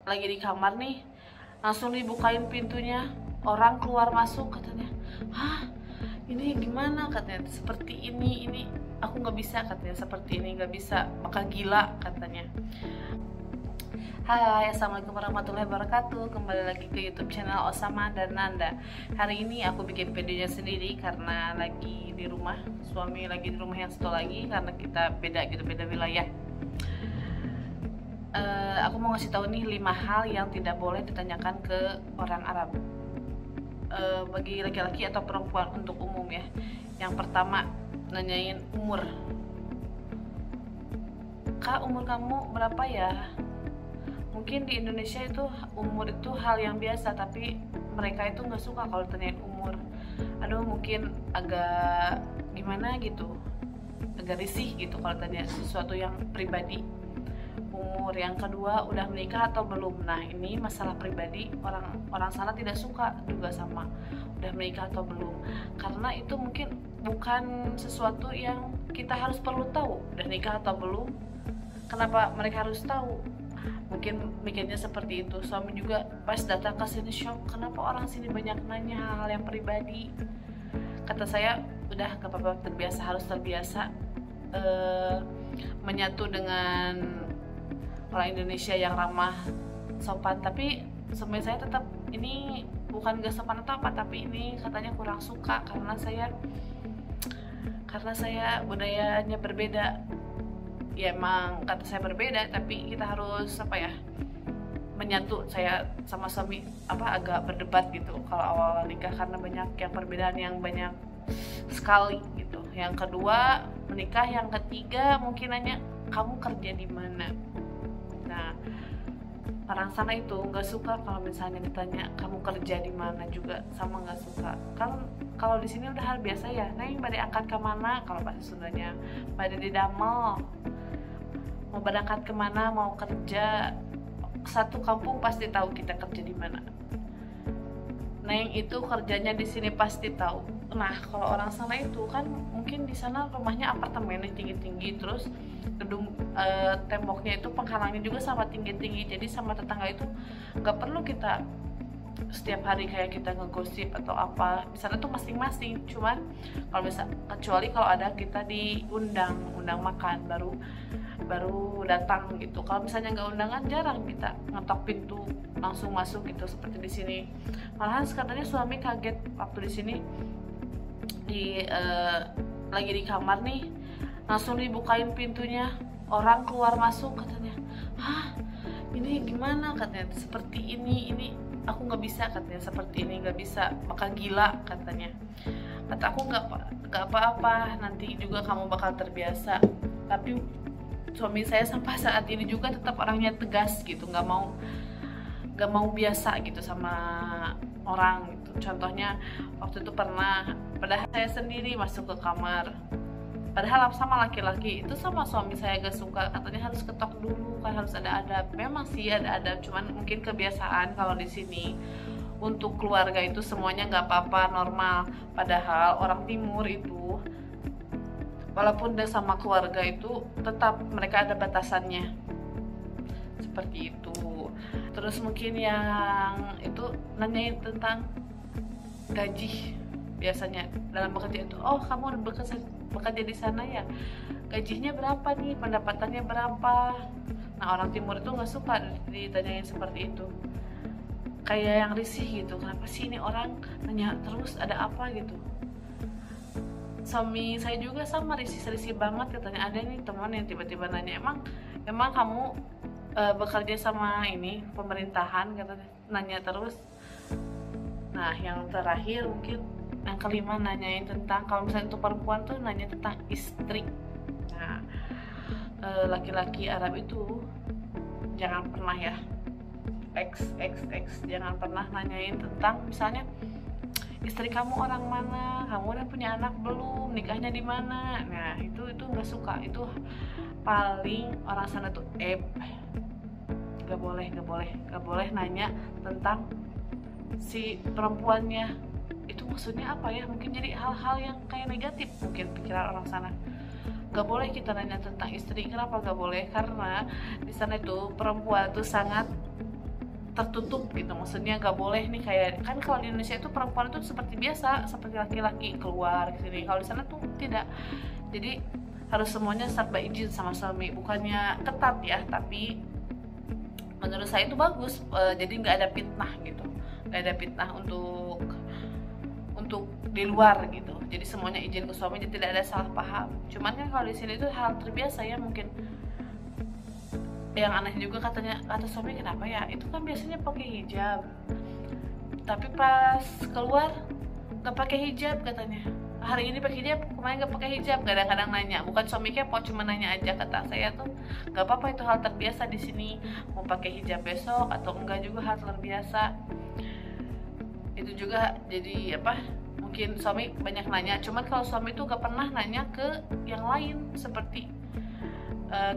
lagi di kamar nih, langsung dibukain pintunya, orang keluar masuk katanya. Hah, ini gimana katanya, seperti ini aku nggak bisa katanya, seperti ini nggak bisa, bakal gila katanya. Hai, assalamualaikum warahmatullahi wabarakatuh. Kembali lagi ke YouTube channel Osama dan Nanda. Hari ini aku bikin videonya sendiri karena lagi di rumah, suami lagi di rumah yang satu lagi karena kita beda wilayah. Aku mau ngasih tahu nih 5 hal yang tidak boleh ditanyakan ke orang Arab, bagi laki-laki atau perempuan untuk umum ya. Yang pertama, nanyain umur. Kak, umur kamu berapa ya? Mungkin di Indonesia itu umur itu hal yang biasa, tapi mereka itu nggak suka kalau ditanyain umur. Aduh, mungkin agak gimana gitu, agak risih gitu kalau tanya sesuatu yang pribadi. Umur. Yang kedua, udah menikah atau belum. Nah, ini masalah pribadi, orang sana tidak suka juga sama udah menikah atau belum, karena itu mungkin bukan sesuatu yang kita harus perlu tahu. Udah nikah atau belum, kenapa mereka harus tahu? Mungkin mikirnya seperti itu. Suami juga pas datang ke sini shock, kenapa orang sini banyak nanya hal yang pribadi. Kata saya, udah gak apa-apa, harus terbiasa menyatu dengan orang Indonesia yang ramah, sopan. Tapi sebenarnya saya tetap, ini bukan gak sopan atau apa, tapi ini katanya kurang suka karena saya budayanya berbeda. Ya emang kata saya berbeda, tapi kita harus menyatu. Saya sama suami agak berdebat gitu kalau awal nikah karena banyak yang perbedaan yang banyak sekali gitu. Yang kedua, menikah. Yang ketiga, mungkin nanya, kamu kerja di mana? Nah, orang sana itu nggak suka kalau misalnya ditanya kamu kerja di mana, juga sama nggak suka. Kan kalau di sini udah hal biasa ya, neng pada angkat ke mana, kalau bahasa Sundanya pada di damel, mau berangkat kemana, mau kerja, satu kampung pasti tahu kita kerja di mana. Neng itu kerjanya di sini pasti tahu. Nah, kalau orang sana itu kan mungkin di sana rumahnya apartemen yang tinggi-tinggi, terus gedung temboknya itu penghalangnya juga sama tinggi-tinggi, jadi sama tetangga itu nggak perlu kita setiap hari kayak kita ngegosip atau apa. Di sana tuh masing-masing. Cuman kalau kecuali kalau ada kita diundang makan, baru datang gitu. Kalau misalnya nggak undangan, jarang kita ngetok pintu langsung masuk gitu seperti di sini. Malahan katanya suami kaget waktu di sini lagi di kamar nih, langsung dibukain pintunya, orang keluar masuk katanya. Hah, ini gimana katanya, seperti ini aku nggak bisa katanya, seperti ini nggak bisa, bakal gila katanya. Kata aku, nggak apa-apa, nanti juga kamu bakal terbiasa. Tapi suami saya sampai saat ini juga tetap orangnya tegas gitu, nggak mau biasa gitu sama orang gitu. Contohnya waktu itu padahal saya sendiri masuk ke kamar, padahal sama laki-laki itu, sama suami saya gak suka, katanya harus ketok dulu kan, harus ada adab. Memang sih ada adab, cuman mungkin kebiasaan kalau di sini. Untuk keluarga itu semuanya nggak apa-apa, normal. Padahal orang timur itu walaupun dia sama keluarga itu tetap mereka ada batasannya seperti itu. Terus mungkin yang itu nanyain tentang gaji. Biasanya dalam bekerja itu, oh kamu bekerja di sana ya, gajinya berapa nih, pendapatannya berapa? Nah, orang timur itu nggak suka ditanyain seperti itu, kayak yang risih gitu. Kenapa sih ini orang nanya terus, ada apa gitu. Suami saya juga sama, risih banget katanya. Ada nih teman yang tiba-tiba nanya, emang kamu bekerja sama ini pemerintahan, katanya, nanya terus. Nah, yang terakhir mungkin yang kelima, nanyain tentang, kalau misalnya itu perempuan tuh nanya tentang istri. Nah, laki-laki Arab itu jangan pernah ya, jangan pernah nanyain tentang misalnya istri kamu orang mana, kamu udah punya anak belum, nikahnya di mana. Nah, itu nggak suka. Itu paling orang sana tuh nggak boleh nanya tentang si perempuannya. Itu maksudnya apa ya, mungkin jadi hal-hal yang kayak negatif mungkin pikiran orang sana. Gak boleh kita nanya tentang istri. Kenapa gak boleh? Karena di sana itu perempuan itu sangat tertutup gitu, maksudnya nggak boleh nih kayak kan kalau di Indonesia itu perempuan itu seperti biasa seperti laki-laki keluar ke sini, kalau di sana tuh tidak. Jadi harus semuanya serba izin sama suami, bukannya ketat ya, tapi menurut saya itu bagus. Jadi nggak ada fitnah gitu, nggak ada fitnah untuk di luar gitu. Jadi semuanya izin ke suami, jadi tidak ada salah paham. Cuman kan kalau di sini itu hal terbiasa ya, mungkin yang aneh juga katanya, kata suami, kenapa ya itu kan biasanya pakai hijab, tapi pas keluar nggak pakai hijab katanya. Hari ini pakai hijab, kemarin nggak pakai hijab. Kadang-kadang nanya, bukan suami kepo, cuma nanya aja. Kata saya tuh nggak apa-apa, itu hal terbiasa di sini. Mau pakai hijab besok atau enggak juga hal terbiasa. Itu juga jadi apa? Mungkin suami banyak nanya. Cuman kalau suami tuh nggak pernah nanya ke yang lain, seperti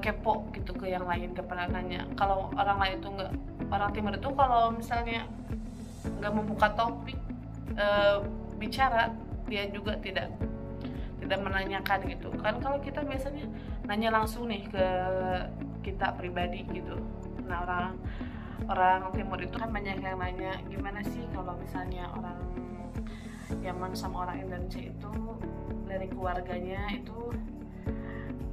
kepo gitu ke yang lain, gak pernah nanya. Kalau orang lain itu nggak, orang timur itu kalau misalnya nggak membuka topik bicara, dia juga tidak menanyakan gitu kan. Kalau kita biasanya nanya langsung nih ke kita pribadi gitu. Nah orang timur itu kan banyak yang nanya, gimana sih kalau misalnya orang Yaman sama orang Indonesia itu dari keluarganya itu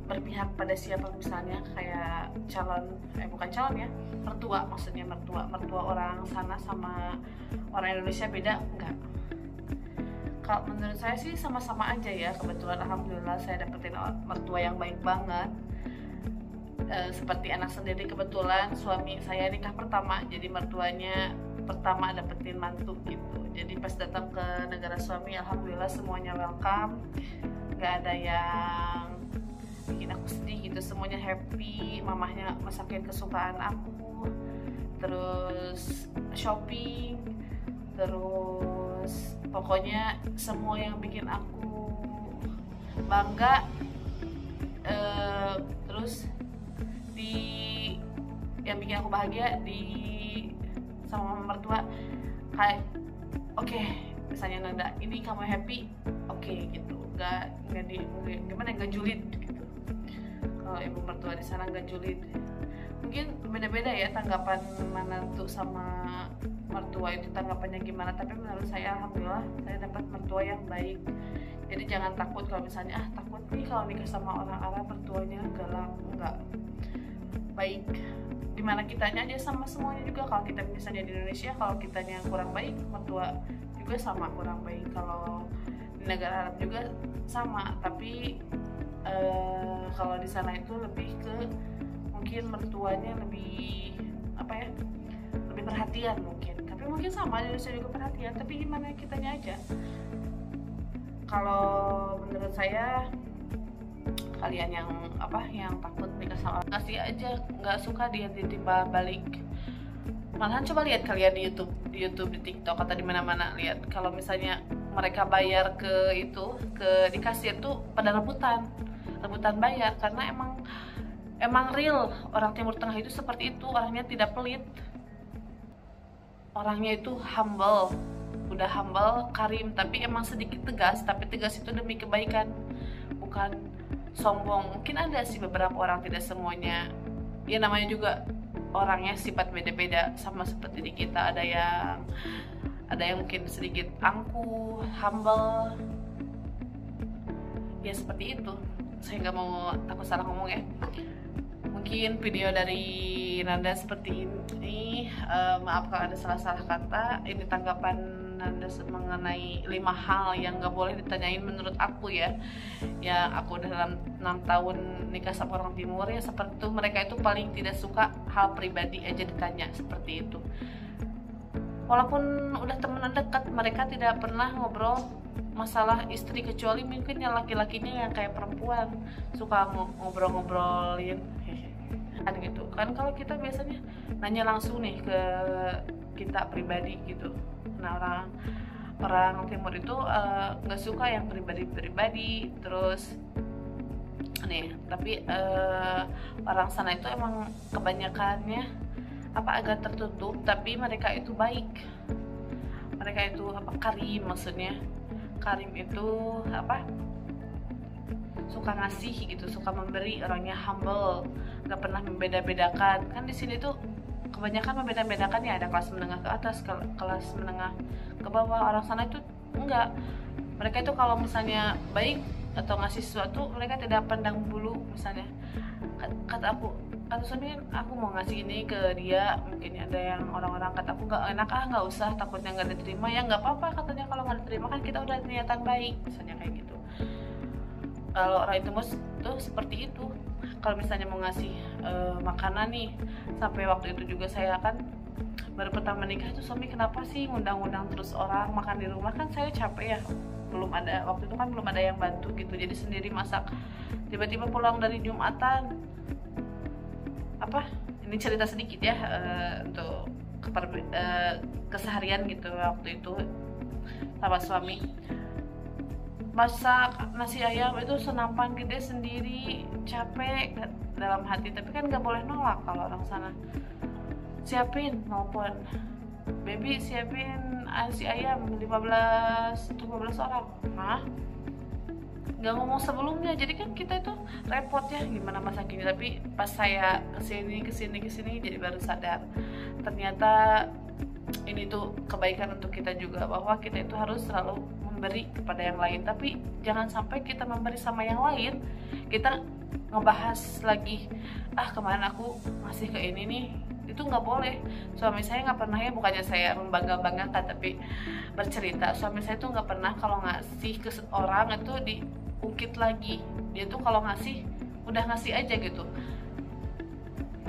berpihak pada siapa, misalnya kayak calon bukan calon ya, mertua, maksudnya mertua orang sana sama orang Indonesia beda enggak? Kalau menurut saya sih sama-sama aja ya. Kebetulan alhamdulillah saya dapetin mertua yang baik banget, seperti anak sendiri. Kebetulan suami saya nikah pertama, jadi mertuanya pertama dapetin mantu gitu. Jadi pas datang ke negara suami, alhamdulillah semuanya welcome, nggak ada yang bikin aku sedih gitu, semuanya happy. Mamahnya masakin kesukaan aku, terus shopping, terus pokoknya semua yang bikin aku bangga. Terus yang bikin aku bahagia sama mama mertua, kayak oke, misalnya Nanda ini kamu happy, oke gitu, nggak julid gitu. Kalau ibu mertua di sana nggak julid. Mungkin beda-beda ya tanggapan menantu sama mertua itu, tanggapannya gimana. Tapi menurut saya alhamdulillah saya dapat mertua yang baik. Jadi jangan takut kalau misalnya takut nih kalau nikah sama orang Arab mertuanya galak, enggak, baik. Dimana kitanya aja sama semuanya juga. Kalau kita misalnya di Indonesia, kalau kitanya kurang baik, mertua juga sama kurang baik. Kalau di negara Arab juga sama, tapi kalau di sana itu lebih ke mungkin mertuanya lebih apa ya, lebih perhatian mungkin. Tapi mungkin sama di Indonesia juga perhatian, tapi gimana kitanya aja. Kalau menurut saya kalian yang takut nikah sama kasih aja, nggak suka dia ditimpa balik. Malahan coba lihat kalian di YouTube, di TikTok atau di mana-mana, lihat kalau misalnya mereka bayar di kasir tuh pada rebutan bayar, karena emang real orang Timur Tengah itu seperti itu. Orangnya tidak pelit, orangnya itu humble, udah humble, karim, tapi emang sedikit tegas. Tapi tegas itu demi kebaikan, bukan sombong. Mungkin ada sih beberapa orang, tidak semuanya ya, namanya juga orangnya sifat beda-beda, sama seperti di kita. Ada yang mungkin sedikit angkuh, humble ya, seperti itu. Saya nggak mau takut salah ngomong ya. Mungkin video dari Nanda seperti ini, maaf kalau ada salah-salah kata. Ini tanggapan Nanda mengenai 5 hal yang nggak boleh ditanyain menurut aku ya. Ya aku udah dalam 6 tahun nikah sama orang Timur ya, seperti itu. Mereka itu paling tidak suka hal pribadi aja ditanya seperti itu. Walaupun udah temenan dekat, mereka tidak pernah ngobrol masalah istri, kecuali mungkin yang laki-lakinya yang kayak perempuan suka ngobrol-ngobrolin kan gitu kan. Kalau kita biasanya nanya langsung nih ke kita pribadi gitu. Nah orang Timur itu nggak suka yang pribadi. Terus nih, tapi orang sana itu emang kebanyakannya agak tertutup, tapi mereka itu baik, mereka itu karim, maksudnya karim itu suka ngasih gitu, suka memberi, orangnya humble, nggak pernah membeda-bedakan. Kan di sini tuh kebanyakan membeda-bedakan ya, ada kelas menengah ke atas, kelas menengah ke bawah. Orang sana itu enggak, mereka itu kalau misalnya baik atau ngasih sesuatu mereka tidak pandang bulu. Misalnya kata suami, aku mau ngasih ini ke dia, mungkin ada yang orang-orang kata aku nggak enak, nggak usah, takutnya nggak diterima. Ya nggak apa-apa katanya, kalau nggak diterima kan kita udah niatan baik, misalnya kayak gitu. Kalau orang itu tuh seperti itu. Kalau misalnya mau ngasih makanan nih, sampai waktu itu juga saya kan baru pertama nikah itu, suami kenapa sih ngundang-undang terus orang makan di rumah, kan saya capek ya, belum ada waktu itu kan belum ada yang bantu gitu, jadi sendiri masak. Tiba-tiba pulang dari Jumatan, ini cerita sedikit ya, untuk keseharian gitu. Waktu itu sama suami masak nasi ayam itu senampan gede sendiri, capek dalam hati, tapi kan nggak boleh nolak. Kalau orang sana siapin, maupun baby siapin nasi ayam 15 orang, nggak ngomong sebelumnya. Jadi kan kita itu repot ya, gimana masakinnya. Tapi pas saya kesini jadi baru sadar ternyata ini tuh kebaikan untuk kita juga, bahwa kita itu harus selalu memberi kepada yang lain. Tapi jangan sampai kita memberi sama yang lain, kita ngebahas lagi, kemarin aku ngasih ke ini nih, itu nggak boleh. Suami saya nggak pernah ya, bukannya saya membangga-banggakan, tapi bercerita, suami saya tuh nggak pernah kalau ngasih ke orang itu diungkit lagi. Dia tuh kalau ngasih udah ngasih aja gitu,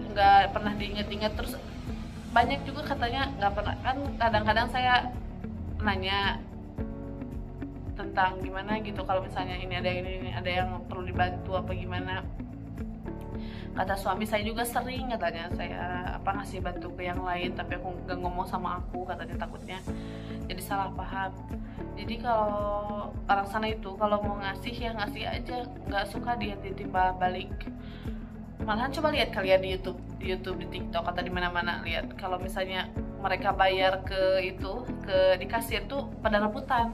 nggak pernah diinget-inget. Terus banyak juga katanya nggak pernah, kan kadang-kadang saya nanya tentang gimana gitu, kalau misalnya ini ada yang perlu dibantu apa gimana. Kata suami saya juga sering, katanya saya ngasih bantu ke yang lain, tapi aku nggak ngomong sama aku, katanya takutnya jadi salah paham. Jadi kalau orang sana itu kalau mau ngasih ya ngasih aja, nggak suka dia ditimba balik. Malahan coba lihat kalian di YouTube, di TikTok atau di mana-mana, lihat kalau misalnya mereka bayar di kasir tuh pada rebutan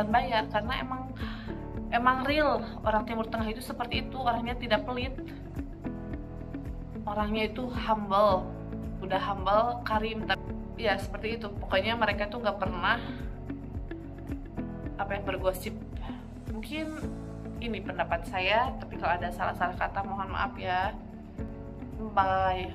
bayar, karena emang real orang Timur Tengah itu seperti itu. Orangnya tidak pelit, orangnya itu humble, udah humble, karim, tapi ya seperti itu. Pokoknya mereka tuh nggak pernah bergosip. Mungkin ini pendapat saya, tapi kalau ada salah-salah kata mohon maaf ya. Bye.